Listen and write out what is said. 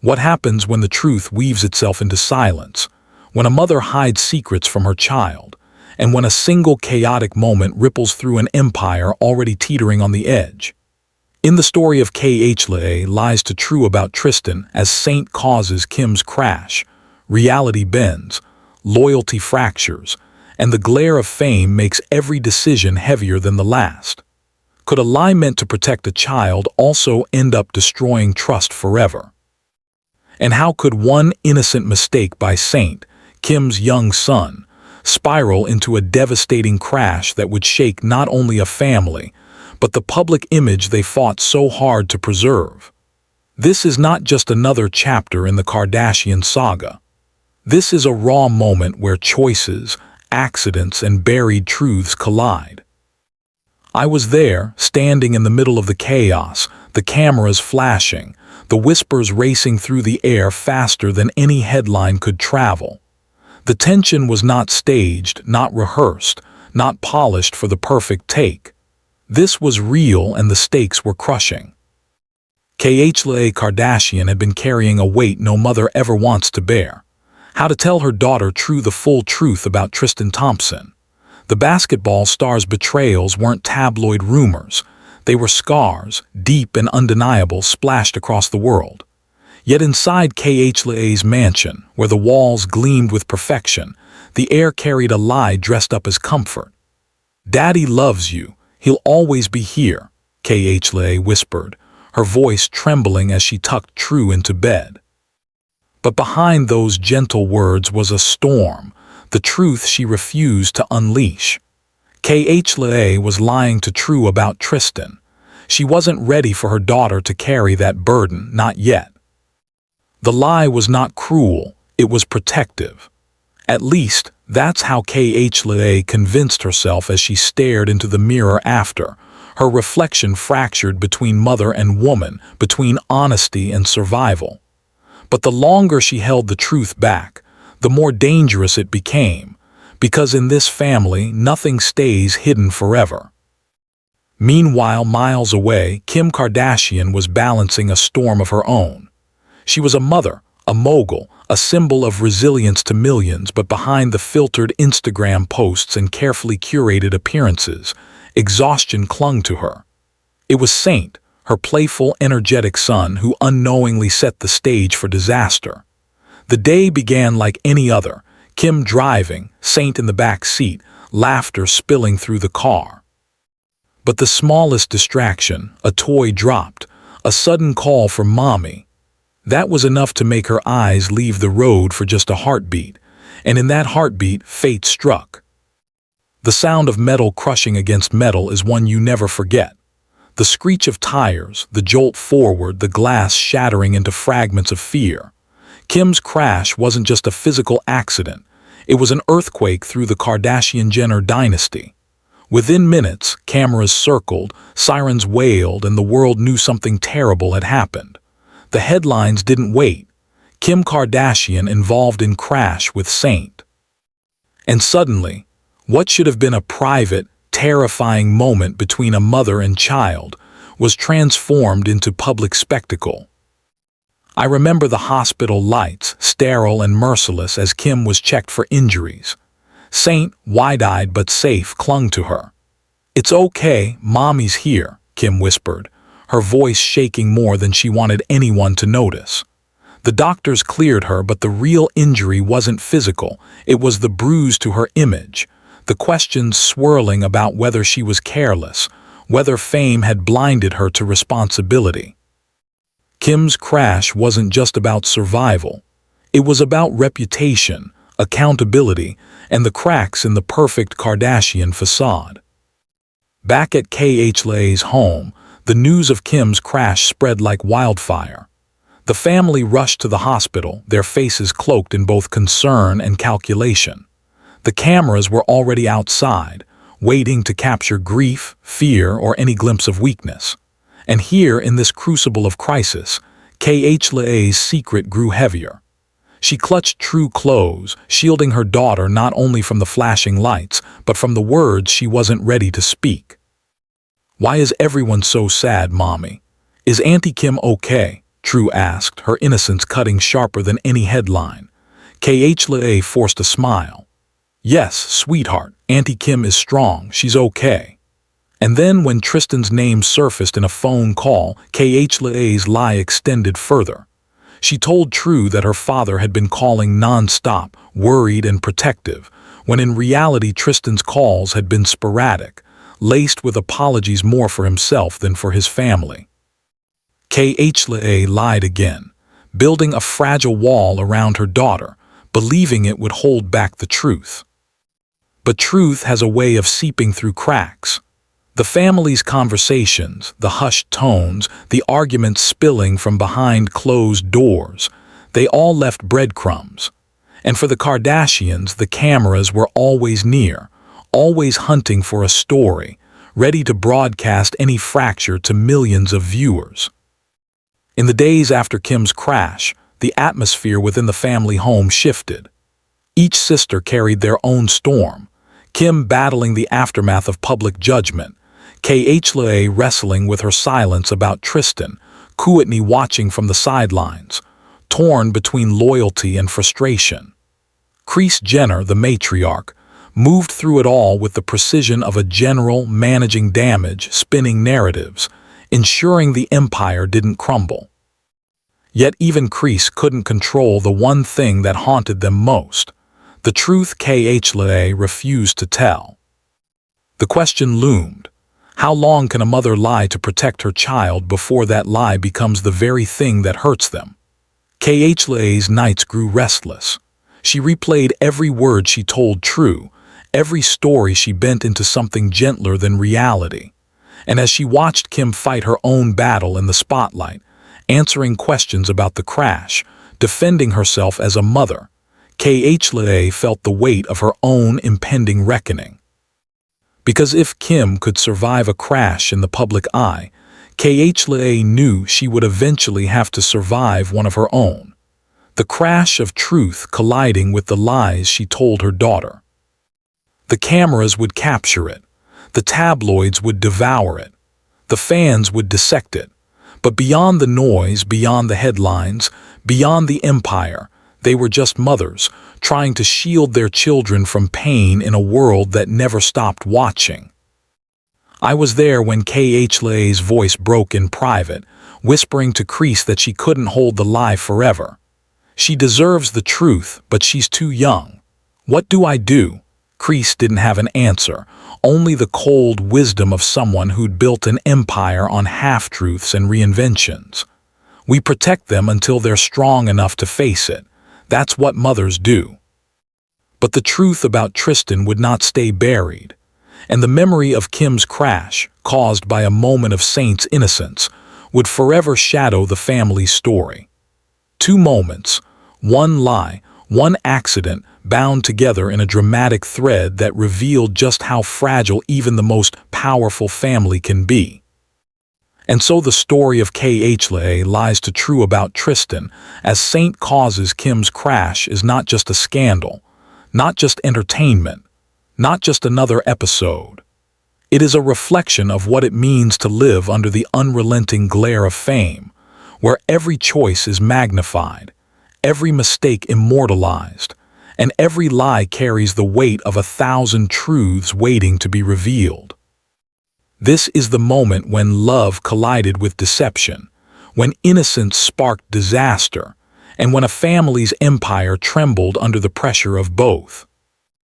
What happens when the truth weaves itself into silence, when a mother hides secrets from her child, and when a single chaotic moment ripples through an empire already teetering on the edge? In the story of Khloé lies to true about Tristan as Saint causes Kim's crash, reality bends, loyalty fractures, and the glare of fame makes every decision heavier than the last. Could a lie meant to protect a child also end up destroying trust forever? And how could one innocent mistake by Saint, Kim's young son, spiral into a devastating crash that would shake not only a family, but the public image they fought so hard to preserve? This is not just another chapter in the Kardashian saga. This is a raw moment where choices, accidents, and buried truths collide. I was there, standing in the middle of the chaos, the cameras flashing, the whispers racing through the air faster than any headline could travel. The tension was not staged, not rehearsed, not polished for the perfect take. This was real, and the stakes were crushing. Khloé Kardashian had been carrying a weight no mother ever wants to bear. How to tell her daughter the full truth about Tristan Thompson. The basketball star's betrayals weren't tabloid rumors. They were scars, deep and undeniable, splashed across the world. Yet inside Khloé's mansion, where the walls gleamed with perfection, the air carried a lie dressed up as comfort. "Daddy loves you. He'll always be here," Khloé whispered, her voice trembling as she tucked True into bed. But behind those gentle words was a storm, the truth she refused to unleash. Khloé was lying to True about Tristan. She wasn't ready for her daughter to carry that burden, not yet. The lie was not cruel, it was protective. At least, that's how Khloé convinced herself as she stared into the mirror after, her reflection fractured between mother and woman, between honesty and survival. But the longer she held the truth back, the more dangerous it became, because in this family nothing stays hidden forever. Meanwhile, miles away, Kim Kardashian was balancing a storm of her own. She was a mother, a mogul, a symbol of resilience to millions, but behind the filtered Instagram posts and carefully curated appearances, exhaustion clung to her. It was Saint, her playful, energetic son, who unknowingly set the stage for disaster. The day began like any other, Kim driving, Saint in the back seat, laughter spilling through the car. But the smallest distraction, a toy dropped, a sudden call for mommy. That was enough to make her eyes leave the road for just a heartbeat, and in that heartbeat, fate struck. The sound of metal crushing against metal is one you never forget. The screech of tires, the jolt forward, the glass shattering into fragments of fear. Kim's crash wasn't just a physical accident, it was an earthquake through the Kardashian-Jenner dynasty. Within minutes, cameras circled, sirens wailed, and the world knew something terrible had happened. The headlines didn't wait. Kim Kardashian involved in crash with Saint. And suddenly, what should have been a private, terrifying moment between a mother and child was transformed into public spectacle. I remember the hospital lights, sterile and merciless, as Kim was checked for injuries. Saint, wide-eyed but safe, clung to her. "It's okay, mommy's here," Kim whispered, her voice shaking more than she wanted anyone to notice. The doctors cleared her, but the real injury wasn't physical, it was the bruise to her image, the questions swirling about whether she was careless, whether fame had blinded her to responsibility. Kim's crash wasn't just about survival, it was about reputation, accountability, and the cracks in the perfect Kardashian facade. Back at Khloé's home, the news of Kim's crash spread like wildfire. The family rushed to the hospital, their faces cloaked in both concern and calculation. The cameras were already outside, waiting to capture grief, fear, or any glimpse of weakness. And here, in this crucible of crisis, Khloé's secret grew heavier. She clutched True close, shielding her daughter not only from the flashing lights, but from the words she wasn't ready to speak. "Why is everyone so sad, mommy? Is Auntie Kim okay?" True asked, her innocence cutting sharper than any headline. Khloé forced a smile. Yes, sweetheart, Auntie Kim is strong, she's okay. And then when Tristan's name surfaced in a phone call, Khloé's lie extended further. She told True that her father had been calling non-stop, worried and protective, when in reality Tristan's calls had been sporadic, laced with apologies more for himself than for his family. Khloé lied again, building a fragile wall around her daughter, believing it would hold back the truth. But truth has a way of seeping through cracks. The family's conversations, the hushed tones, the arguments spilling from behind closed doors, they all left breadcrumbs. And for the Kardashians, the cameras were always near, always hunting for a story, ready to broadcast any fracture to millions of viewers. In the days after Kim's crash, the atmosphere within the family home shifted. Each sister carried their own storm, Kim battling the aftermath of public judgment, Khloé wrestling with her silence about Tristan, Kourtney watching from the sidelines, torn between loyalty and frustration. Kris Jenner, the matriarch, moved through it all with the precision of a general managing damage, spinning narratives, ensuring the empire didn't crumble. Yet even Kris couldn't control the one thing that haunted them most, the truth Khloé refused to tell. The question loomed. How long can a mother lie to protect her child before that lie becomes the very thing that hurts them? Khloé's nights grew restless. She replayed every word she told True, every story she bent into something gentler than reality. And as she watched Kim fight her own battle in the spotlight, answering questions about the crash, defending herself as a mother, Khloé felt the weight of her own impending reckoning. Because if Kim could survive a crash in the public eye, Khloé knew she would eventually have to survive one of her own. The crash of truth colliding with the lies she told her daughter. The cameras would capture it. The tabloids would devour it. The fans would dissect it. But beyond the noise, beyond the headlines, beyond the empire, they were just mothers, trying to shield their children from pain in a world that never stopped watching. I was there when Khloé's voice broke in private, whispering to Kris that she couldn't hold the lie forever. She deserves the truth, but she's too young. What do I do? Kris didn't have an answer, only the cold wisdom of someone who'd built an empire on half-truths and reinventions. We protect them until they're strong enough to face it. That's what mothers do. But the truth about Tristan would not stay buried, and the memory of Kim's crash, caused by a moment of saint's innocence, would forever shadow the family's story. 2 moments, one lie, one accident, bound together in a dramatic thread that revealed just how fragile even the most powerful family can be. And so the story of Khloé lies to True about Tristan, as Saint causes Kim's crash is not just a scandal, not just entertainment, not just another episode. It is a reflection of what it means to live under the unrelenting glare of fame, where every choice is magnified, every mistake immortalized, and every lie carries the weight of 1,000 truths waiting to be revealed. This is the moment when love collided with deception, when innocence sparked disaster, and when a family's empire trembled under the pressure of both.